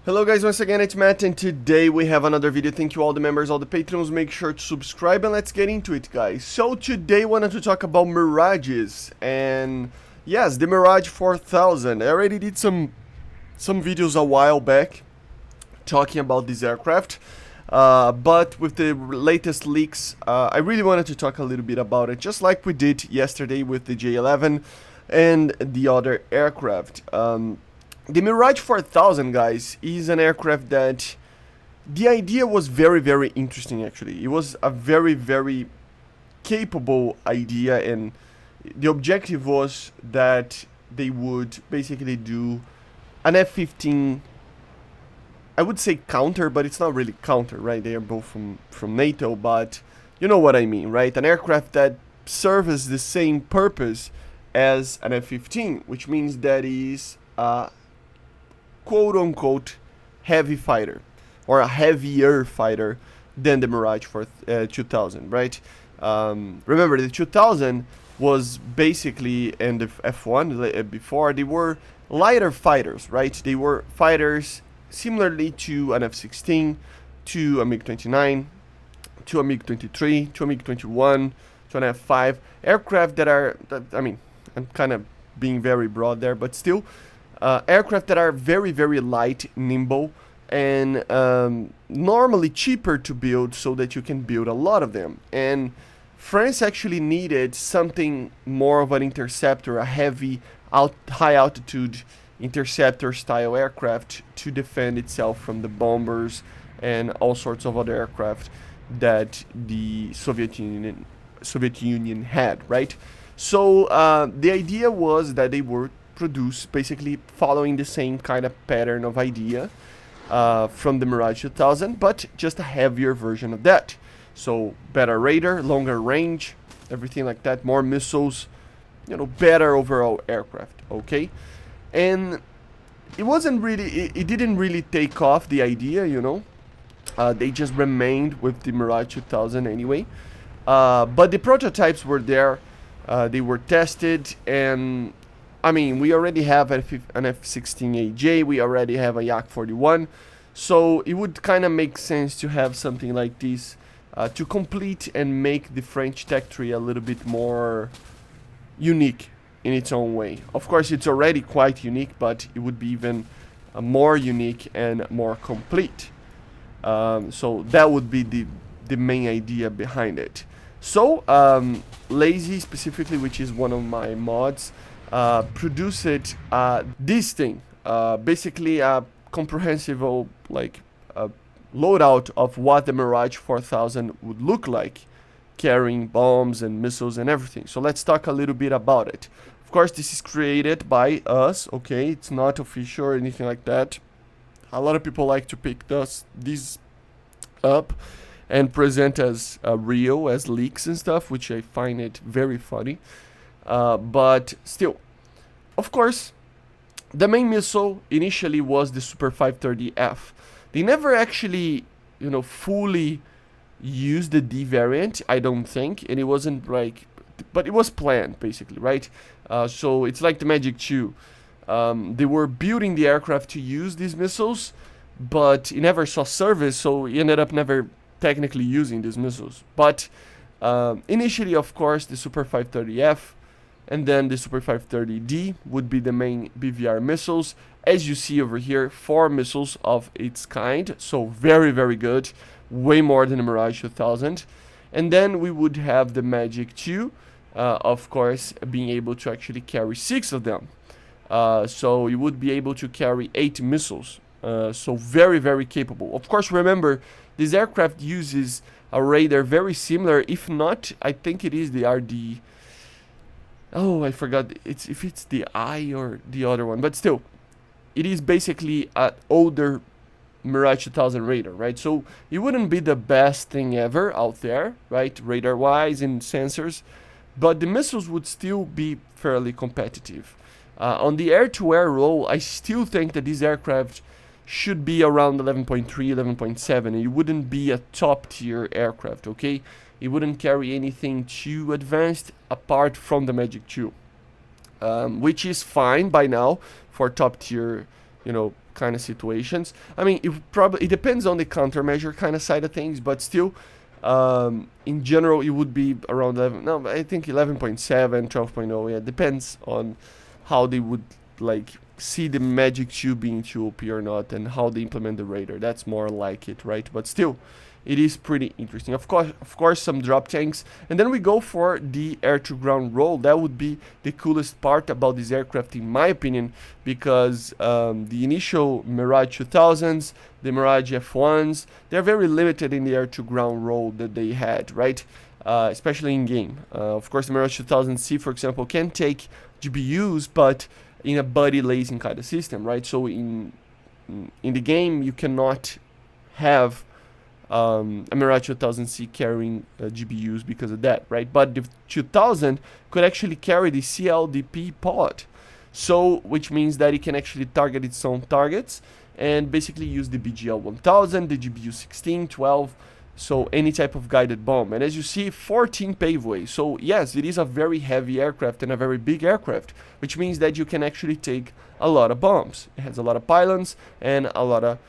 Hello guys, once again it's Matt, and today we have another video. Thank you all the members, all the patrons. Make sure to subscribe and let's get into it, guys. So today I wanted to talk about Mirages, and yes, the Mirage 4000. I already did some videos a while back talking about this aircraft, but with the latest leaks, I really wanted to talk a little bit about it, just like we did yesterday with the J11 and the other aircraft. The Mirage 4000, guys, is an aircraft that the idea was very interesting. Actually, it was a very capable idea, and the objective was that they would basically do an F-15, I would say counter, but it's not really counter, right? They are both from NATO, but you know what I mean, right? An aircraft that serves the same purpose as an F-15, which means that is quote-unquote heavy fighter, or a heavier fighter than the Mirage 2000, right? Remember, the 2000 was basically, and the F1 before, they were lighter fighters, right? They were fighters similarly to an F-16, to a MiG-29, to a MiG-23, to a MiG-21, to an F-5, aircraft that are, I mean, I'm kind of being very broad there, but still, aircraft that are very light, nimble, and normally cheaper to build, so that you can build a lot of them. And France actually needed something more of an interceptor, a heavy, high altitude interceptor style aircraft to defend itself from the bombers and all sorts of other aircraft that the Soviet Union had, right? So the idea was that they were produced basically following the same kind of pattern of idea from the Mirage 2000, but just a heavier version of that. So better radar, longer range, everything like that, more missiles, you know, better overall aircraft, okay? And it wasn't really, it didn't really take off, the idea, you know. They just remained with the Mirage 2000 anyway. But the prototypes were there, they were tested, and I mean, we already have an F-16AJ, we already have a Yak-41, so it would kind of make sense to have something like this to complete and make the French tech tree a little bit more unique in its own way. Of course, it's already quite unique, but it would be even more unique and more complete. So that would be the main idea behind it. So, Lazy specifically, which is one of my mods, produced this thing, basically a comprehensive like loadout of what the Mirage 4000 would look like, carrying bombs and missiles and everything. So let's talk a little bit about it. Of course, this is created by us, okay? It's not official or anything like that. A lot of people like to pick these up and present as real, as leaks and stuff, which I find it very funny. But still, of course, the main missile initially was the Super 530F. They never actually, you know, fully used the D variant, I don't think, and it wasn't like, but it was planned basically, right? So it's like the MatAWG 2. They were building the aircraft to use these missiles, but it never saw service, so it ended up never technically using these missiles. But initially, of course, the Super 530F and then the Super 530D would be the main BVR missiles. As you see over here, 4 missiles of its kind, so very good, way more than the Mirage 2000. And then we would have the MatAWG 2, of course, being able to actually carry 6 of them. So you would be able to carry 8 missiles. So very capable. Of course, remember, this aircraft uses a radar very similar, if not, I think it is the RD. Oh, I forgot if it's the I or the other one, but still, it is basically an older Mirage 2000 radar, right? So it wouldn't be the best thing ever out there, right, radar-wise and sensors, but the missiles would still be fairly competitive. On the air-to-air role, I still think that this aircraft should be around 11.3, 11.7. It wouldn't be a top-tier aircraft, okay? It wouldn't carry anything too advanced apart from the MatAWG 2, which is fine by now for top-tier, you know, kind of situations. I mean, it depends on the countermeasure kind of side of things, but still, in general, it would be around 11. No, I think 11.7, 12.0. Yeah, depends on how they would like see the MatAWG being too OP or not, and how they implement the radar. That's more like it, right? But still, it is pretty interesting. Of course, some drop tanks, and then we go for the air-to-ground roll. That would be the coolest part about this aircraft, in my opinion, because the initial Mirage 2000s, the Mirage F1s, they're very limited in the air-to-ground roll that they had, right? Especially in game. Of course, the Mirage 2000C, for example, can take GPUs, but in a buddy lasing kind of system, right? So in the game, you cannot have a Mirage 2000C carrying GPUs because of that, right? But the 2000 could actually carry the CLDP pod, so which means that it can actually target its own targets and basically use the BGL 1000, the GPU 16, 12, so any type of guided bomb. And as you see, 14 paveways. So yes, it is a very heavy aircraft and a very big aircraft, which means that you can actually take a lot of bombs. It has a lot of pylons and a lot of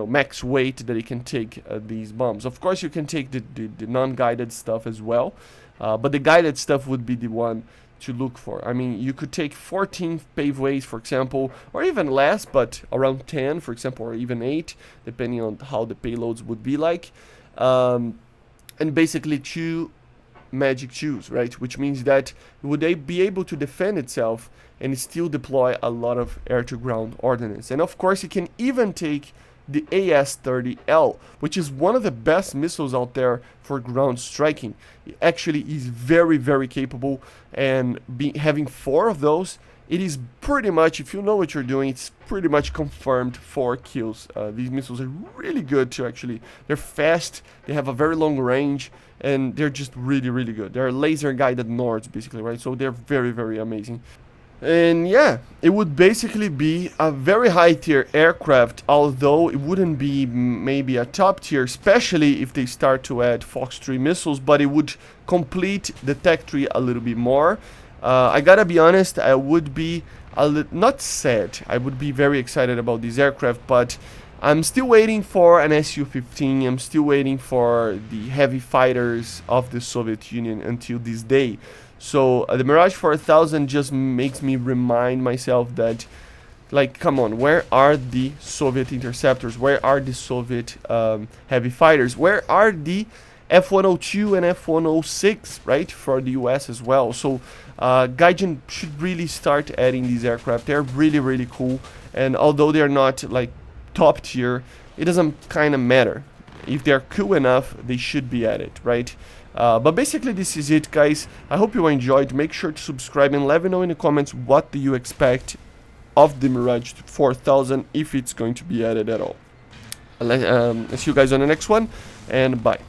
max weight that it can take these bombs. Of course, you can take the non-guided stuff as well, but the guided stuff would be the one to look for. I mean, you could take 14 paveways, for example, or even less, but around 10, for example, or even 8, depending on how the payloads would be like, and basically 2 MatAWGs, right? Which means that would they be able to defend itself and still deploy a lot of air-to-ground ordnance. And of course, it can even take the AS-30L, which is one of the best missiles out there for ground striking. It actually is very, very capable, and having 4 of those, it is pretty much, if you know what you're doing, it's pretty much confirmed 4 kills. These missiles are really good to actually, they're fast, they have a very long range, and they're just really, really good. They're laser-guided Nords, basically, right? So they're very, very amazing. And yeah, it would basically be a very high tier aircraft, although it wouldn't be maybe a top tier, especially if they start to add Fox 3 missiles, but it would complete the tech tree a little bit more. I gotta be honest, I would be not sad, I would be very excited about this aircraft, but I'm still waiting for an Su-15, I'm still waiting for the heavy fighters of the Soviet Union until this day. So the Mirage 4000 just makes me remind myself that, like, come on, where are the Soviet interceptors? Where are the Soviet heavy fighters? Where are the F-102 and F-106, right, for the US as well? So Gaijin should really start adding these aircraft. They're really, really cool. And although they're not, like, top tier, it doesn't kind of matter. If they're cool enough, they should be added, right? But basically this is it, guys. I hope you enjoyed. Make sure to subscribe and let me know in the comments what do you expect of the Mirage 4000, if it's going to be added at all. I'll see you guys on the next one, and bye.